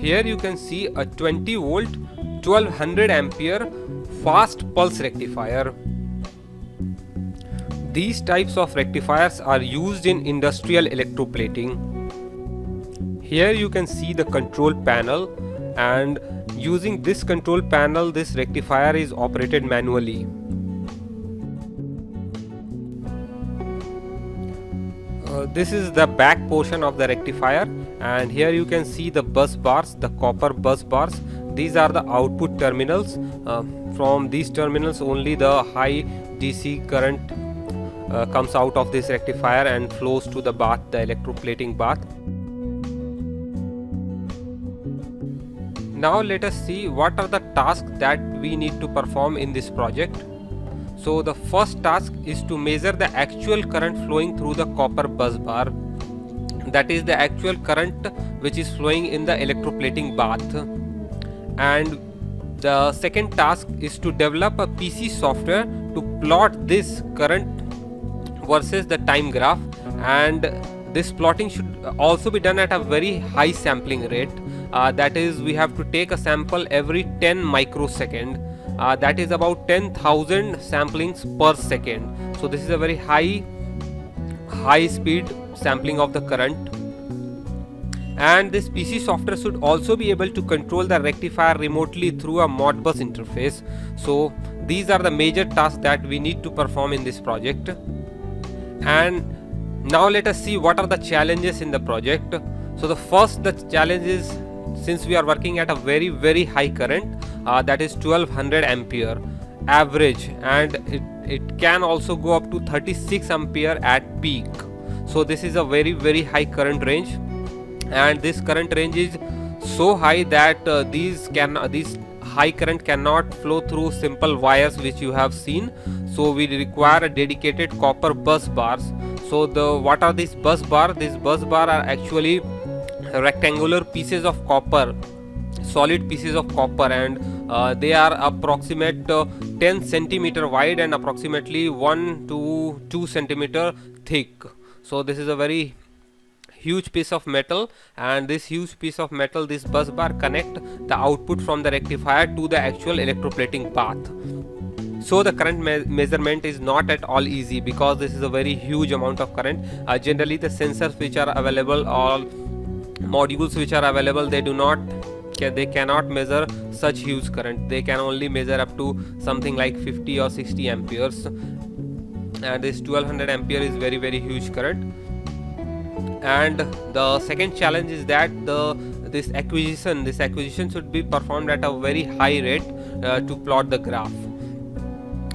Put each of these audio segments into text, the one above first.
Here you can see a 20 volt 1200 ampere fast pulse rectifier. These types of rectifiers are used in industrial electroplating. Here you can see the control panel, and using this control panel this rectifier is operated manually. This is the back portion of the rectifier, and here you can see the bus bars, the copper bus bars. These are the output terminals. From these terminals only the high DC current comes out of this rectifier and flows to the bath, the electroplating bath. Now let us see what are the tasks that we need to perform in this project. So the first task is to measure the actual current flowing through the copper bus bar. That is the actual current which is flowing in the electroplating bath. And the second task is to develop a PC software to plot this current versus the time graph, and this plotting should also be done at a very high sampling rate. That is, we have to take a sample every 10 microsecond. That is about 10,000 samplings per second. So this is a very high speed sampling of the current. And this PC software should also be able to control the rectifier remotely through a Modbus interface. So these are the major tasks that we need to perform in this project. And now let us see what are the challenges in the project. So the challenge is, since we are working at a very high current, that is 1200 ampere average, and it can also go up to 36 ampere at peak. So this is a very high current range, and this current range is so high that these high current cannot flow through simple wires which you have seen. So we require a dedicated copper bus bars. So what are these bus bar? These bus bar are actually rectangular pieces of copper, solid pieces of copper, and they are approximate 10 centimeter wide and approximately 1 to 2 centimeter thick. So this is a very huge piece of metal, and this huge piece of metal, this bus bar, connect the output from the rectifier to the actual electroplating path. So the current measurement is not at all easy, because this is a very huge amount of current. Generally the sensors which are available, or modules which are available, they cannot measure such huge current. They can only measure up to something like 50 or 60 amperes, and this 1200 ampere is very huge current. And the second challenge is that this acquisition should be performed at a very high rate to plot the graph,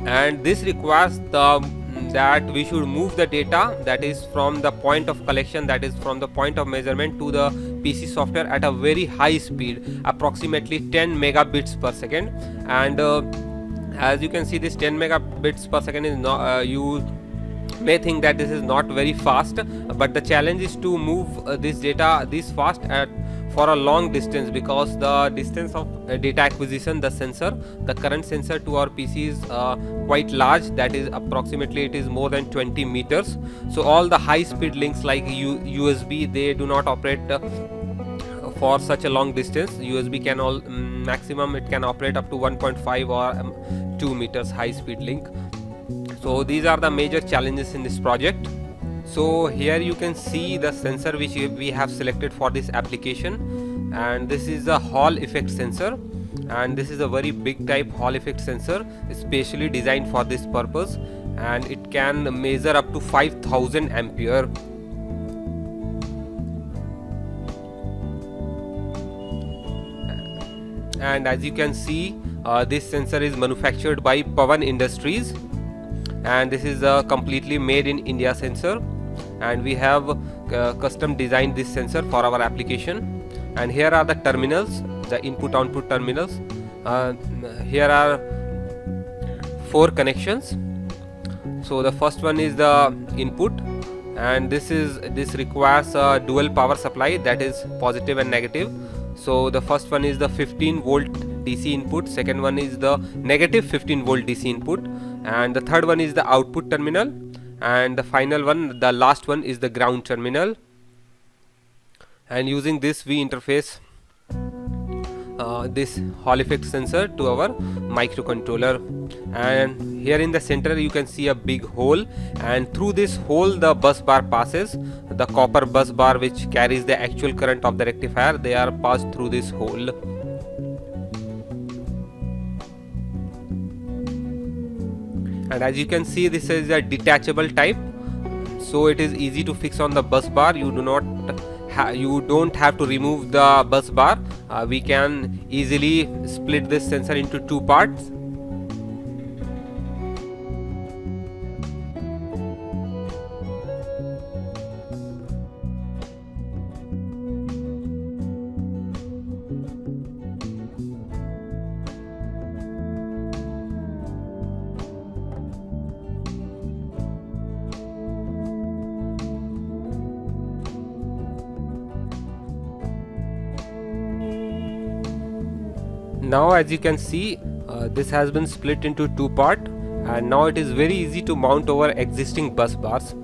and this requires that we should move the data, that is from the point of collection, that is from the point of measurement, to the PC software at a very high speed, approximately 10 megabits per second. And as you can see, this 10 megabits per second is not, you may think that this is not very fast, but the challenge is to move this data this fast for a long distance, because the distance of data acquisition, the current sensor to our PC is quite large. That is approximately, it is more than 20 meters. So all the high speed links like USB, they do not operate for such a long distance. USB can maximum it can operate up to 1.5 or 2 meters high speed link. So these are the major challenges in this project. So here you can see the sensor which we have selected for this application, and this is a Hall effect sensor, and this is a very big type Hall effect sensor, especially designed for this purpose, and it can measure up to 5000 ampere. And as you can see, this sensor is manufactured by Pawan Industries, and this is a completely made in India sensor, and we have custom designed this sensor for our application. And here are the terminals, the input output terminals. Here are 4 connections. So the first one is the input, and this requires a dual power supply, that is positive and negative. So the first one is the 15 volt DC input, second one is the negative 15 volt DC input, and the third one is the output terminal, and the final one, the last one, is the ground terminal. And using this we interface this Hall effect sensor to our microcontroller. And here in the center you can see a big hole, and through this hole the bus bar passes. The copper bus bar which carries the actual current of the rectifier, they are passed through this hole. And as you can see, this is a detachable type, so it is easy to fix on the bus bar. You don't have to remove the bus bar. We can easily split this sensor into two parts. Now as you can see, this has been split into two parts, and now it is very easy to mount over existing bus bars.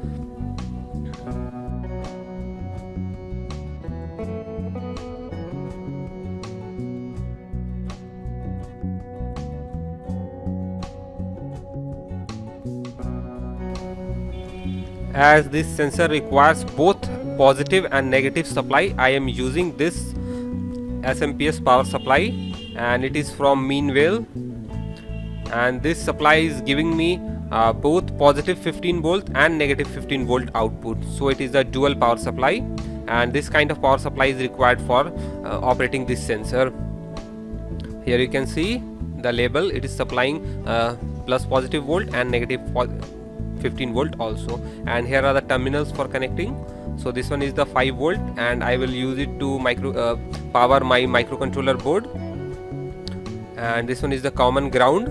As this sensor requires both positive and negative supply, I am using this SMPS power supply, and it is from Meanwhale, and this supply is giving me both positive 15 volt and negative 15 volt output. So it is a dual power supply, and this kind of power supply is required for operating this sensor. Here you can see the label, it is supplying plus positive volt and negative 15 volt also, and here are the terminals for connecting. So this one is the 5 volt, and I will use it to power my microcontroller board. And this one is the common ground,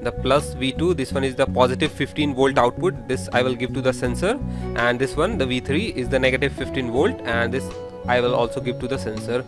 the plus V2. This one is the positive 15 volt output, this I will give to the sensor, and this one, the V3, is the negative 15 volt, and this I will also give to the sensor.